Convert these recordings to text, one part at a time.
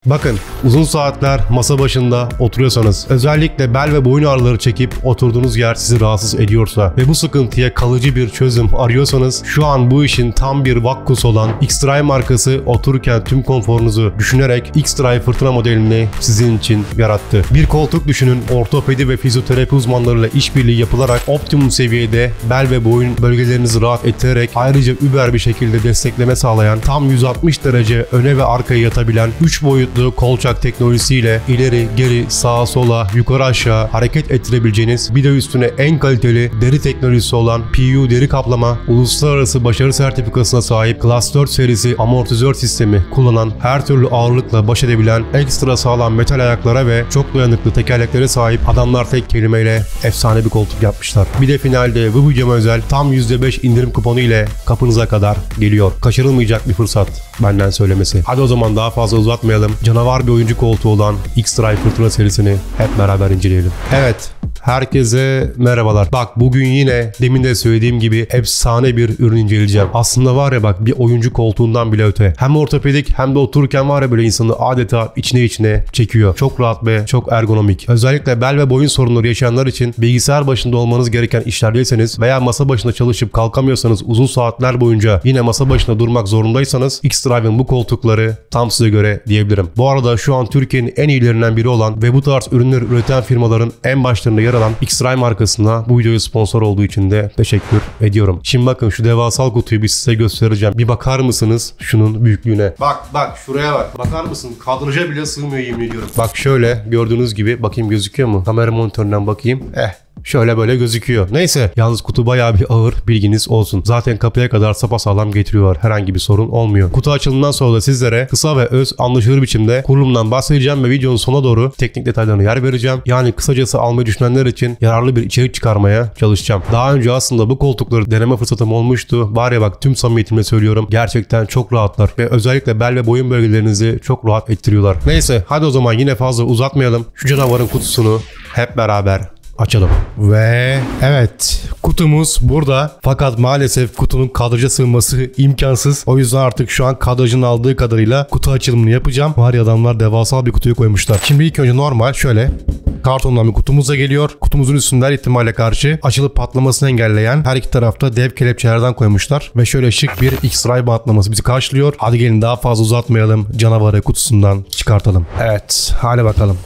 Bakın, uzun saatler masa başında oturuyorsanız, özellikle bel ve boyun ağrıları çekip oturduğunuz yer sizi rahatsız ediyorsa ve bu sıkıntıya kalıcı bir çözüm arıyorsanız, şu an bu işin tam bir vakkusu olan X-Drive markası otururken tüm konforunuzu düşünerek X-Drive fırtına modelini sizin için yarattı. Bir koltuk düşünün, ortopedi ve fizyoterapi uzmanlarıyla işbirliği yapılarak optimum seviyede bel ve boyun bölgelerinizi rahat ettirerek ayrıca über bir şekilde destekleme sağlayan, tam 160 derece öne ve arkaya yatabilen 3 boyutlu kolçak teknolojisiyle ileri, geri, sağa, sola, yukarı, aşağı hareket ettirebileceğiniz, bir de üstüne en kaliteli deri teknolojisi olan PU deri kaplama, uluslararası başarı sertifikasına sahip Class 4 serisi amortizör sistemi kullanan, her türlü ağırlıkla baş edebilen, ekstra sağlam metal ayaklara ve çok dayanıklı tekerleklere sahip adamlar tek kelimeyle efsane bir koltuk yapmışlar. Bir de finalde bu videoma özel tam %5 indirim kuponu ile kapınıza kadar geliyor. Kaçırılmayacak bir fırsat benden söylemesi. Hadi o zaman daha fazla uzatmayalım. Canavar bir oyuncu koltuğu olan X-Drive Fırtına serisini hep beraber inceleyelim. Evet, herkese merhabalar. Bak, bugün yine demin de söylediğim gibi efsane bir ürün inceleyeceğim. Aslında var ya bak, bir oyuncu koltuğundan bile öte. Hem ortopedik hem de otururken var ya böyle insanı adeta içine çekiyor. Çok rahat ve çok ergonomik. Özellikle bel ve boyun sorunları yaşayanlar için bilgisayar başında olmanız gereken işlerdeyseniz veya masa başında çalışıp kalkamıyorsanız, uzun saatler boyunca yine masa başında durmak zorundaysanız X-Drive'ın bu koltukları tam size göre diyebilirim. Bu arada şu an Türkiye'nin en iyilerinden biri olan ve bu tarz ürünleri üreten firmaların en başlarında yer alan X-Drive markasına bu videoyu sponsor olduğu için de teşekkür ediyorum. Şimdi bakın, şu devasal kutuyu bir size göstereceğim. Bir bakar mısınız şunun büyüklüğüne? Bak şuraya bak. Bakar mısın? Kadraja bile sığmıyor, yemin ediyorum. Bak şöyle gördüğünüz gibi, bakayım gözüküyor mu? Kamera monitöründen bakayım. Şöyle böyle gözüküyor. Neyse, yalnız kutu bayağı bir ağır, bilginiz olsun. Zaten kapıya kadar sapasağlam getiriyorlar. Herhangi bir sorun olmuyor. Kutu açılımından sonra da sizlere kısa ve öz, anlaşılır biçimde kurulumdan bahsedeceğim ve videonun sonuna doğru teknik detaylarına yer vereceğim. Yani kısacası almayı düşünenler için yararlı bir içerik çıkarmaya çalışacağım. Daha önce aslında bu koltukları deneme fırsatım olmuştu. Var ya bak, tüm samimiyetimle söylüyorum. Gerçekten çok rahatlar ve özellikle bel ve boyun bölgelerinizi çok rahat ettiriyorlar. Neyse, hadi o zaman yine fazla uzatmayalım. Şu canavarın kutusunu hep beraber açalım. Ve evet, kutumuz burada. Fakat maalesef kutunun kadraja sığması imkansız. O yüzden artık şu an kadrajın aldığı kadarıyla kutu açılımını yapacağım. Var ya, adamlar devasal bir kutuyu koymuşlar. Şimdi ilk önce normal şöyle kartondan bir kutumuzla geliyor. Kutumuzun üstünde her ihtimale karşı açılıp patlamasını engelleyen her iki tarafta dev kelepçelerden koymuşlar. Ve şöyle şık bir X-Drive bantlaması bizi karşılıyor. Hadi gelin daha fazla uzatmayalım. Canavarı kutusundan çıkartalım. Evet, hadi bakalım.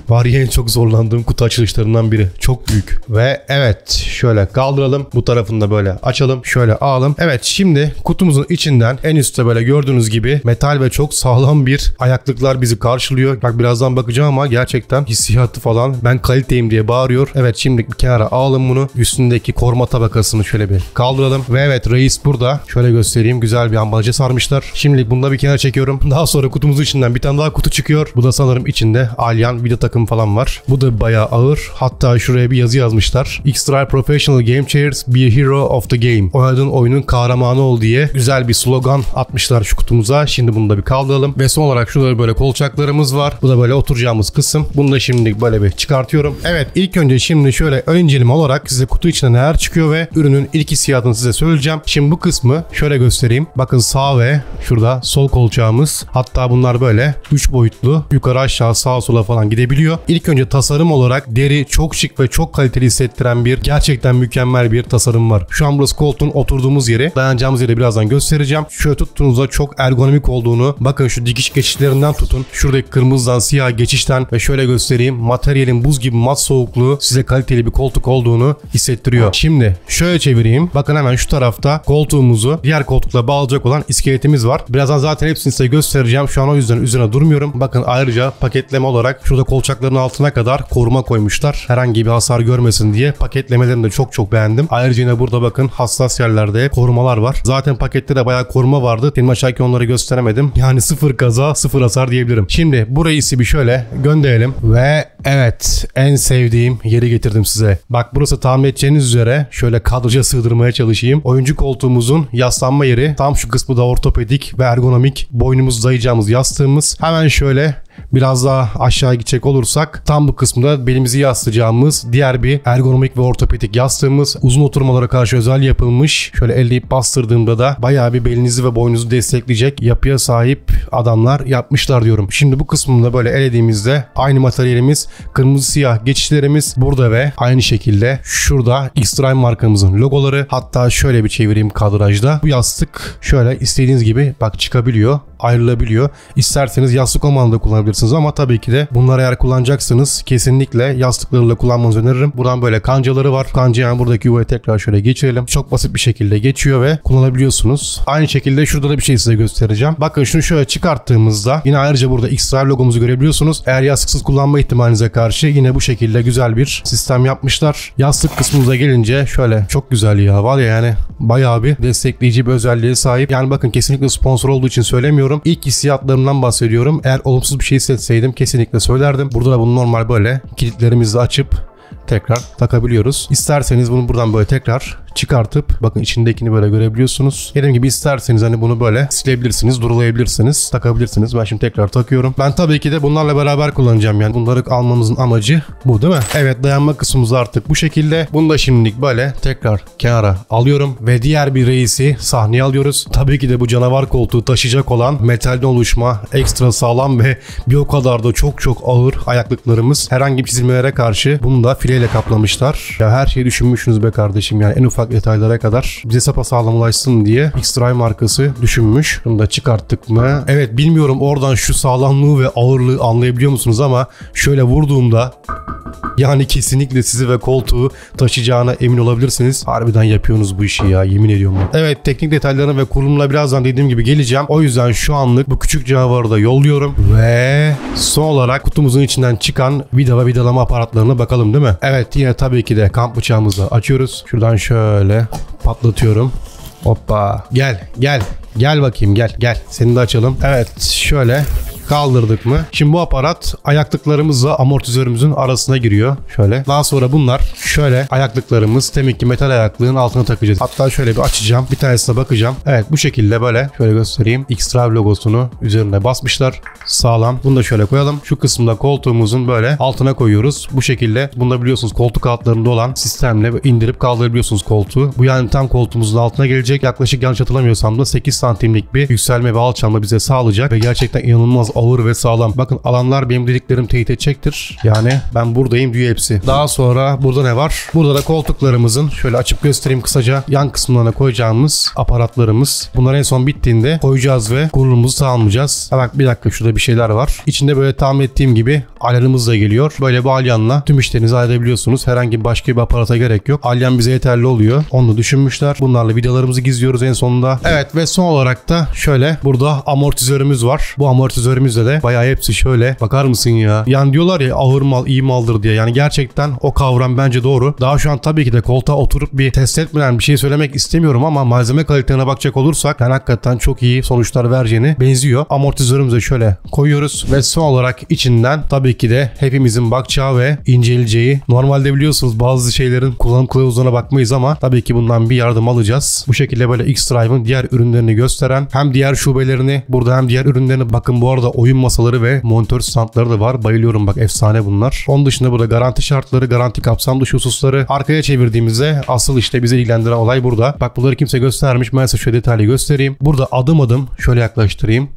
Var ya, en çok zorlandığım kutu açılışlarından biri. Çok büyük. Ve evet, şöyle kaldıralım. Bu tarafını da böyle açalım. Şöyle alalım. Evet, şimdi kutumuzun içinden en üstte böyle gördüğünüz gibi metal ve çok sağlam bir ayaklıklar bizi karşılıyor. Bak, birazdan bakacağım ama gerçekten hissiyatı falan, ben kaliteyim diye bağırıyor. Evet, şimdi bir kenara alalım bunu. Üstündeki koruma tabakasını şöyle bir kaldıralım. Ve evet, reis burada. Şöyle göstereyim. Güzel bir ambalaja sarmışlar. Şimdi bunu da bir kenara çekiyorum. Daha sonra kutumuzun içinden bir tane daha kutu çıkıyor. Bu da sanırım içinde Alyan video takım falan var. Bu da bayağı ağır. Hatta şuraya bir yazı yazmışlar. X-Drive Professional Game Chairs, be a hero of the game. Oynadığın oyunun kahramanı ol diye güzel bir slogan atmışlar şu kutumuza. Şimdi bunu da bir kaldıralım. Ve son olarak şurada böyle kolçaklarımız var. Bu da böyle oturacağımız kısım. Bunu da şimdi böyle bir çıkartıyorum. Evet, ilk önce şimdi şöyle ön inceleme olarak size kutu içinde neler çıkıyor ve ürünün ilk hissiyatını size söyleyeceğim. Şimdi bu kısmı şöyle göstereyim. Bakın, sağ ve şurada sol kolçağımız. Hatta bunlar böyle 3 boyutlu. Yukarı aşağı sağa sola falan gidebiliyor. İlk önce tasarım olarak deri çok şık ve çok kaliteli hissettiren bir, gerçekten mükemmel bir tasarım var. Şu an burası koltuğun oturduğumuz yeri. Dayanacağımız yeri birazdan göstereceğim. Şöyle tuttuğunuzda çok ergonomik olduğunu, bakın şu dikiş geçişlerinden tutun, şuradaki kırmızıdan siyah geçişten ve şöyle göstereyim, materyalin buz gibi mat soğukluğu size kaliteli bir koltuk olduğunu hissettiriyor. Şimdi şöyle çevireyim. Bakın hemen şu tarafta koltuğumuzu diğer koltukla bağlayacak olan iskeletimiz var. Birazdan zaten hepsini size göstereceğim. Şu an o yüzden üzerine durmuyorum. Bakın, ayrıca paketleme olarak şurada kolçakların altına kadar koruma koymuşlar. Herhangi bir hasar görmesin diye. Paketlemelerini de çok beğendim. Ayrıca yine burada bakın hassas yerlerde korumalar var. Zaten pakette de bayağı koruma vardı. Benim aşağıdaki onları gösteremedim. Yani sıfır kaza, sıfır hasar diyebilirim. Şimdi burayı bir şöyle gönderelim. Ve evet, en sevdiğim yeri getirdim size. Bak, burası tahmin edeceğiniz üzere, şöyle kadraja sığdırmaya çalışayım. Oyuncu koltuğumuzun yaslanma yeri. Tam şu kısmı da ortopedik ve ergonomik. Boynumuz dayayacağımız yastığımız. Hemen şöyle Biraz daha aşağı gidecek olursak tam bu kısımda belimizi yaslayacağımız diğer bir ergonomik ve ortopedik yastığımız, uzun oturmalara karşı özel yapılmış. Şöyle elleyip bastırdığımda da bayağı bir belinizi ve boynunuzu destekleyecek yapıya sahip adamlar yapmışlar diyorum. Şimdi bu kısmında böyle elediğimizde aynı materyalimiz, kırmızı siyah geçişlerimiz burada ve aynı şekilde şurada X-Drive markamızın logoları. Hatta şöyle bir çevireyim kadrajda. Bu yastık şöyle istediğiniz gibi bak çıkabiliyor, ayrılabiliyor. İsterseniz yastık olmadan da kullanabilirsiniz ama tabii ki de bunları eğer kullanacaksınız kesinlikle yastıklarıyla kullanmanızı öneririm. Buradan böyle kancaları var. Kanca yani buradaki yuvaya tekrar şöyle geçirelim. Çok basit bir şekilde geçiyor ve kullanabiliyorsunuz. Aynı şekilde şurada da bir şey size göstereceğim. Bakın şunu şöyle çıkarttığımızda yine ayrıca burada X-Drive logomuzu görebiliyorsunuz. Eğer yastıksız kullanma ihtimalinize karşı yine bu şekilde güzel bir sistem yapmışlar. Yastık kısmımıza gelince şöyle çok güzel ya. Var ya yani bayağı bir destekleyici bir özelliğe sahip. Yani bakın kesinlikle sponsor olduğu için söylemiyorum. İlk hissiyatlarımdan bahsediyorum. Eğer olumsuz bir şey hissetseydim kesinlikle söylerdim. Burada da bunu normal böyle kilitlerimizi açıp tekrar takabiliyoruz. İsterseniz bunu buradan böyle tekrar çıkartıp bakın içindekini böyle görebiliyorsunuz. Dediğim gibi isterseniz hani bunu böyle silebilirsiniz, durulayabilirsiniz, takabilirsiniz. Ben şimdi tekrar takıyorum. Ben tabii ki de bunlarla beraber kullanacağım yani. Bunları almamızın amacı bu değil mi? Evet, dayanma kısmımız artık bu şekilde. Bunu da şimdilik böyle tekrar kenara alıyorum ve diğer bir reisi sahneye alıyoruz. Tabii ki de bu canavar koltuğu taşıyacak olan metalden oluşma ekstra sağlam ve bir o kadar da çok ağır ayaklıklarımız. Herhangi bir çizilmelere karşı bunu da fileyle kaplamışlar. Ya her şeyi düşünmüşsünüz be kardeşim yani en ufak detaylara kadar bize sapasağlam ulaşsın diye X-Drive markası düşünmüş. Bunu da çıkarttık mı? Evet, bilmiyorum oradan şu sağlamlığı ve ağırlığı anlayabiliyor musunuz ama şöyle vurduğumda yani kesinlikle sizi ve koltuğu taşıyacağına emin olabilirsiniz. Harbiden yapıyorsunuz bu işi ya, yemin ediyorum ben. Evet, teknik detaylarına ve kurulumuna birazdan dediğim gibi geleceğim. O yüzden şu anlık bu küçük canavarı da yolluyorum ve son olarak kutumuzun içinden çıkan vida ve vidalama aparatlarına bakalım değil mi? Evet, yine tabii ki de kamp bıçağımızı açıyoruz. Şuradan şöyle patlatıyorum. Hoppa, gel bakayım, gel seni de açalım. Evet, şöyle kaldırdık mı? Şimdi bu aparat ayaklıklarımızla amortizörümüzün arasına giriyor. Şöyle. Daha sonra bunlar şöyle ayaklıklarımız demek ki metal ayaklığın altına takacağız. Hatta şöyle bir açacağım. Bir tanesine bakacağım. Evet, bu şekilde böyle şöyle göstereyim. X-Drive logosunu üzerine basmışlar. Sağlam. Bunu da şöyle koyalım. Şu kısımda koltuğumuzun böyle altına koyuyoruz. Bu şekilde. Bunda biliyorsunuz koltuk altlarında olan sistemle indirip kaldırabiliyorsunuz koltuğu. Bu yani tam koltuğumuzun altına gelecek. Yaklaşık yanlış hatırlamıyorsam da 8 santimlik bir yükselme ve alçalma bize sağlayacak ve gerçekten inanılmaz ağır ve sağlam. Bakın alanlar benim dediklerim teyit edecektir. Yani ben buradayım diyor hepsi. Daha sonra burada ne var? Burada da koltuklarımızın şöyle açıp göstereyim kısaca. Yan kısımlarına koyacağımız aparatlarımız. Bunlar en son bittiğinde koyacağız ve kurulumuzu tamamlayacağız. Bak bir dakika, şurada bir şeyler var. İçinde böyle tahmin ettiğim gibi alyanımız da geliyor. Böyle bir alyanla tüm işlerinizi halledebiliyorsunuz. Herhangi başka bir aparata gerek yok. Alyan bize yeterli oluyor. Onu da düşünmüşler. Bunlarla vidalarımızı gizliyoruz en sonunda. Evet ve son olarak da şöyle burada amortizörümüz var. Bu amortizörümüzde de bayağı hepsi şöyle. Bakar mısın ya? Yani diyorlar ya ağır mal iyi maldır diye. Yani gerçekten o kavram bence doğru. Daha şu an tabii ki de koltuğa oturup bir test etmeden bir şey söylemek istemiyorum ama malzeme kalitelerine bakacak olursak yani hakikaten çok iyi sonuçlar vereceğine benziyor. Amortizörümüze şöyle koyuyoruz ve son olarak içinden tabii ki de hepimizin bakacağı ve inceleyeceği, normalde biliyorsunuz bazı şeylerin kullanım kılavuzlarına bakmayız ama tabii ki bundan bir yardım alacağız. Bu şekilde böyle X-Drive'ın diğer ürünlerini gösteren hem diğer şubelerini burada hem diğer ürünlerini, bakın bu arada oyun masaları ve monitör standları da var. Bayılıyorum bak, efsane bunlar. Onun dışında burada garanti şartları, garanti kapsam dışı hususları. Arkaya çevirdiğimizde asıl işte bizi ilgilendiren olay burada. Bak bunları kimse göstermiş. Ben size şöyle detaylı göstereyim. Burada adım adım şöyle yaklaştırayım.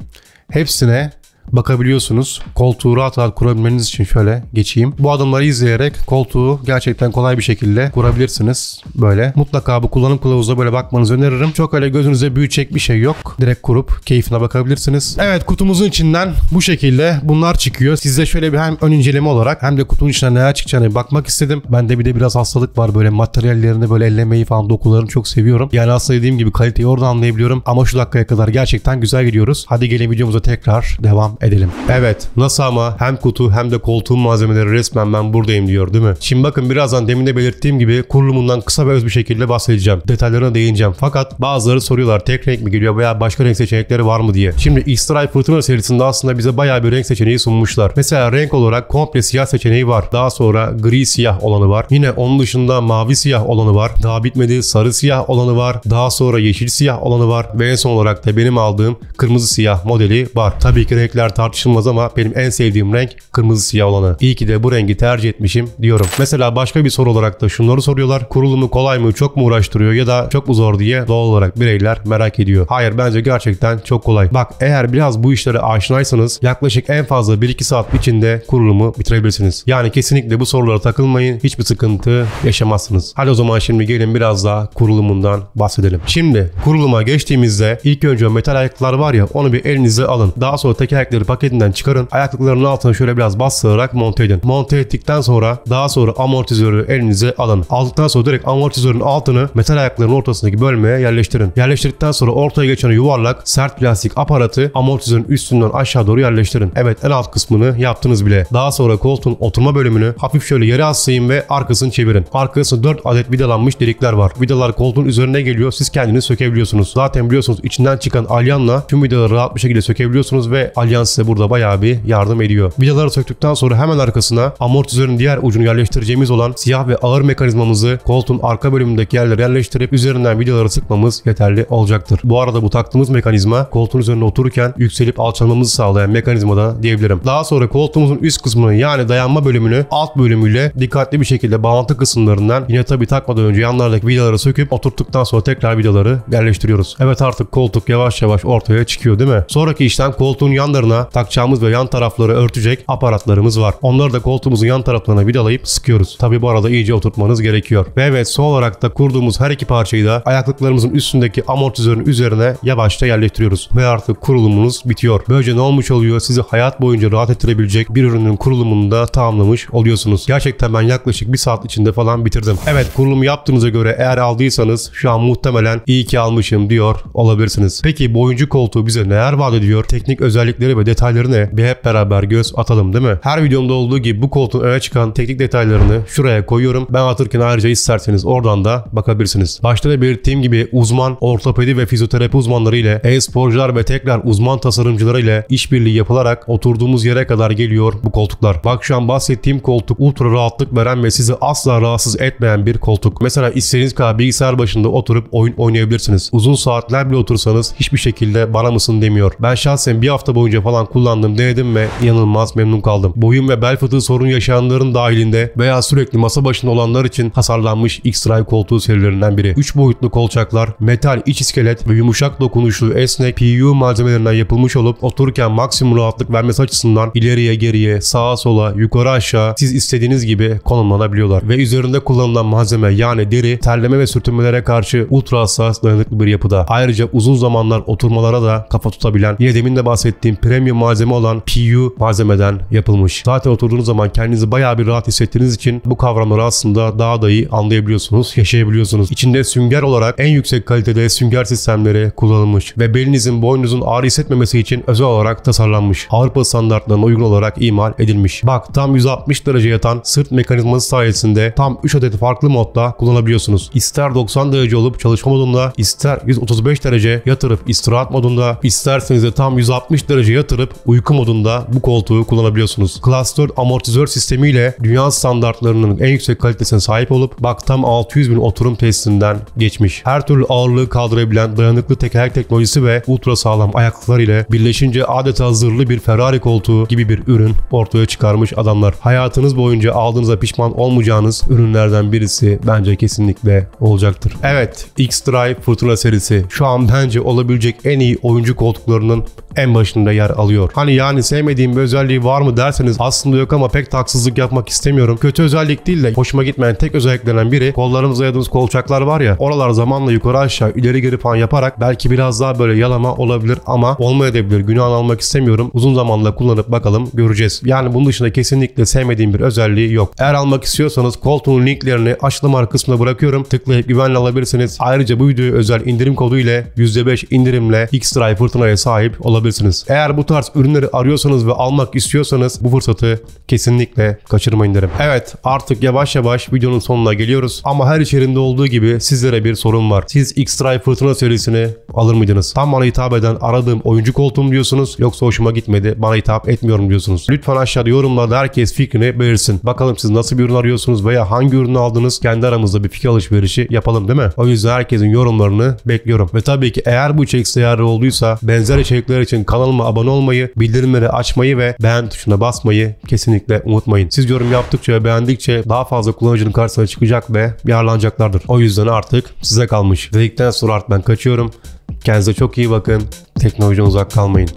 Hepsine bakabiliyorsunuz. Koltuğu rahat rahat kurabilmeniz için şöyle geçeyim. Bu adımları izleyerek koltuğu gerçekten kolay bir şekilde kurabilirsiniz. Böyle. Mutlaka bu kullanım kılavuzuna böyle bakmanızı öneririm. Çok öyle gözünüze büyütecek bir şey yok. Direkt kurup keyfine bakabilirsiniz. Evet, kutumuzun içinden bu şekilde bunlar çıkıyor. Size şöyle bir hem ön inceleme olarak hem de kutunun içinden neler çıkacağını bakmak istedim. Bende bir de biraz hastalık var. Böyle materyallerini böyle ellemeyi falan, dokularını çok seviyorum. Yani aslında dediğim gibi kaliteyi orada anlayabiliyorum. Ama şu dakikaya kadar gerçekten güzel gidiyoruz. Hadi gelin videomuza tekrar devam edelim. Evet, nasıl ama hem kutu hem de koltuğun malzemeleri resmen ben buradayım diyor değil mi? Şimdi bakın birazdan demin de belirttiğim gibi kurulumundan kısa ve öz bir şekilde bahsedeceğim. Detaylarına değineceğim. Fakat bazıları soruyorlar tek renk mi geliyor veya başka renk seçenekleri var mı diye. Şimdi X-Drive Fırtına serisinde aslında bize bayağı bir renk seçeneği sunmuşlar. Mesela renk olarak komple siyah seçeneği var. Daha sonra gri siyah olanı var. Yine onun dışında mavi siyah olanı var. Daha bitmedi, sarı siyah olanı var. Daha sonra yeşil siyah olanı var. Ve en son olarak da benim aldığım kırmızı siyah modeli var. Tabii ki renkler renkler tartışılmaz ama benim en sevdiğim renk kırmızı siyah olanı. İyi ki de bu rengi tercih etmişim diyorum. Mesela başka bir soru olarak da şunları soruyorlar. Kurulumu kolay mı, çok mu uğraştırıyor ya da çok mu zor diye doğal olarak bireyler merak ediyor. Hayır, bence gerçekten çok kolay. Bak, eğer biraz bu işlere aşinaysanız yaklaşık en fazla 1-2 saat içinde kurulumu bitirebilirsiniz. Yani kesinlikle bu sorulara takılmayın. Hiçbir sıkıntı yaşamazsınız. Hadi o zaman şimdi gelin biraz daha kurulumundan bahsedelim. Şimdi kuruluma geçtiğimizde ilk önce metal ayaklıklar var ya, onu bir elinize alın. Daha sonra tekerlekleri paketinden çıkarın. Ayaklıkların altına şöyle biraz bastırarak monte edin. Monte ettikten sonra daha sonra amortizörü elinize alın. Aldıktan sonra direkt amortizörün altını metal ayakların ortasındaki bölmeye yerleştirin. Yerleştirdikten sonra ortaya geçen yuvarlak sert plastik aparatı amortizörün üstünden aşağı doğru yerleştirin. Evet, en alt kısmını yaptınız bile. Daha sonra koltuğun oturma bölümünü hafif şöyle yere aslayın ve arkasını çevirin. Arkasında 4 adet vidalanmış delikler var. Vidalar koltuğun üzerine geliyor. Siz kendiniz sökebiliyorsunuz. Zaten biliyorsunuz içinden çıkan alyanla tüm vidaları rahat bir şekilde sökebiliyorsunuz ve alyan size burada bayağı bir yardım ediyor. Vidaları söktükten sonra hemen arkasına amortizörün diğer ucunu yerleştireceğimiz olan siyah ve ağır mekanizmamızı koltuğun arka bölümündeki yerlere yerleştirip üzerinden vidaları sıkmamız yeterli olacaktır. Bu arada bu taktığımız mekanizma koltuğun üzerinde otururken yükselip alçalmamızı sağlayan mekanizma da diyebilirim. Daha sonra koltuğumuzun üst kısmını yani dayanma bölümünü alt bölümüyle dikkatli bir şekilde bağlantı kısımlarından yine tabi takmadan önce yanlardaki vidaları söküp oturttuktan sonra tekrar vidaları yerleştiriyoruz. Evet, artık koltuk yavaş yavaş ortaya çıkıyor değil mi? Sonraki işlem koltuğun yanlarına takacağımız ve yan tarafları örtecek aparatlarımız var. Onları da koltuğumuzun yan taraflarına vidalayıp sıkıyoruz. Tabi bu arada iyice oturtmanız gerekiyor. Ve evet, son olarak da kurduğumuz her iki parçayı da ayaklıklarımızın üstündeki amortizörün üzerine yavaşça yerleştiriyoruz. Ve artık kurulumunuz bitiyor. Böylece ne olmuş oluyor? Sizi hayat boyunca rahat ettirebilecek bir ürünün kurulumunu da tamamlamış oluyorsunuz. Gerçekten ben yaklaşık 1 saat içinde falan bitirdim. Evet, kurulumu yaptığınıza göre eğer aldıysanız şu an muhtemelen iyi ki almışım diyor olabilirsiniz. Peki bu oyuncu koltuğu bize neler vaat ediyor? Teknik özellikleri ve detayları ne? Bir hep beraber göz atalım değil mi? Her videomda olduğu gibi bu koltuğun öne çıkan teknik detaylarını şuraya koyuyorum. Ben atırken ayrıca isterseniz oradan da bakabilirsiniz. Başta da belirttiğim gibi uzman ortopedi ve fizyoterapi uzmanları ile e-sporcular ve tekrar uzman tasarımcıları ile işbirliği yapılarak oturduğumuz yere kadar geliyor bu koltuklar. Bak, şu an bahsettiğim koltuk ultra rahatlık veren ve sizi asla rahatsız etmeyen bir koltuk. Mesela istediğiniz kadar bilgisayar başında oturup oyun oynayabilirsiniz. Uzun saatler bile otursanız hiçbir şekilde bana mısın demiyor. Ben şahsen bir hafta boyunca falan kullandım, denedim ve inanılmaz memnun kaldım. Boyun ve bel fıtığı sorun yaşayanların dahilinde veya sürekli masa başında olanlar için tasarlanmış X-Drive koltuğu serilerinden biri. 3 boyutlu kolçaklar, metal iç iskelet ve yumuşak dokunuşlu esnek PU malzemelerinden yapılmış olup otururken maksimum rahatlık vermesi açısından ileriye geriye, sağa sola, yukarı aşağı siz istediğiniz gibi konumlanabiliyorlar. Ve üzerinde kullanılan malzeme yani deri, terleme ve sürtünmelere karşı ultra hassas dayanıklı bir yapıda. Ayrıca uzun zamanlar oturmalara da kafa tutabilen, yine demin de bahsettiğim premium malzeme olan PU malzemeden yapılmış. Zaten oturduğunuz zaman kendinizi bayağı bir rahat hissettiğiniz için bu kavramları aslında daha da iyi anlayabiliyorsunuz, yaşayabiliyorsunuz. İçinde sünger olarak en yüksek kalitede sünger sistemleri kullanılmış ve belinizin, boynunuzun ağrı hissetmemesi için özel olarak tasarlanmış. Avrupa standartlarına uygun olarak imal edilmiş. Bak, tam 160 derece yatan sırt mekanizması sayesinde tam 3 adet farklı modda kullanabiliyorsunuz. İster 90 derece olup çalışma modunda, ister 135 derece yatırıp istirahat modunda, isterseniz de tam 160 derece yatırıp uyku modunda bu koltuğu kullanabiliyorsunuz. Class 4 amortizör sistemiyle dünya standartlarının en yüksek kalitesine sahip olup bak tam 600.000 oturum testinden geçmiş. Her türlü ağırlığı kaldırabilen dayanıklı tekerlek teknolojisi ve ultra sağlam ayaklıklar ile birleşince adeta zırhlı bir Ferrari koltuğu gibi bir ürün ortaya çıkarmış adamlar. Hayatınız boyunca aldığınızda pişman olmayacağınız ürünlerden birisi bence kesinlikle olacaktır. Evet, X-Drive Fırtına serisi şu an bence olabilecek en iyi oyuncu koltuklarının en başında yer alıyor. Hani yani sevmediğim bir özelliği var mı derseniz aslında yok ama pek de haksızlık yapmak istemiyorum. Kötü özellik değil de hoşuma gitmeyen tek özelliklerinden biri kollarımıza dayadığımız kolçaklar var ya, oralar zamanla yukarı aşağı ileri geri falan yaparak belki biraz daha böyle yalama olabilir ama olmayabilir. Günahını almak istemiyorum. Uzun zamanla kullanıp bakalım, göreceğiz. Yani bunun dışında kesinlikle sevmediğim bir özelliği yok. Eğer almak istiyorsanız koltuğun linklerini açıklama kısmına bırakıyorum. Tıklayıp güvenle alabilirsiniz. Ayrıca bu videoya özel indirim kodu ile %5 indirimle X-Drive Fırtına'ya sahip olabilirsiniz. Eğer bu tarz ürünleri arıyorsanız ve almak istiyorsanız bu fırsatı kesinlikle kaçırmayın derim. Evet, artık yavaş yavaş videonun sonuna geliyoruz. Ama her içerisinde olduğu gibi sizlere bir sorum var. Siz X-Drive Fırtına serisini alır mıydınız? Tam bana hitap eden aradığım oyuncu koltuğum diyorsunuz, yoksa hoşuma gitmedi, bana hitap etmiyorum diyorsunuz. Lütfen aşağıda yorumlarda herkes fikrini belirsin. Bakalım siz nasıl bir ürün arıyorsunuz veya hangi ürünü aldınız? Kendi aramızda bir fikir alışverişi yapalım değil mi? O yüzden herkesin yorumlarını bekliyorum. Ve tabii ki eğer bu içerik size yararlı olduysa benzer içerikler için kanalıma abone abone olmayı, bildirimleri açmayı ve beğen tuşuna basmayı kesinlikle unutmayın. Siz yorum yaptıkça ve beğendikçe daha fazla kullanıcının karşısına çıkacak ve yararlanacaklardır. O yüzden artık size kalmış. Dedikten sonra artık ben kaçıyorum. Kendinize çok iyi bakın. Teknolojiden uzak kalmayın.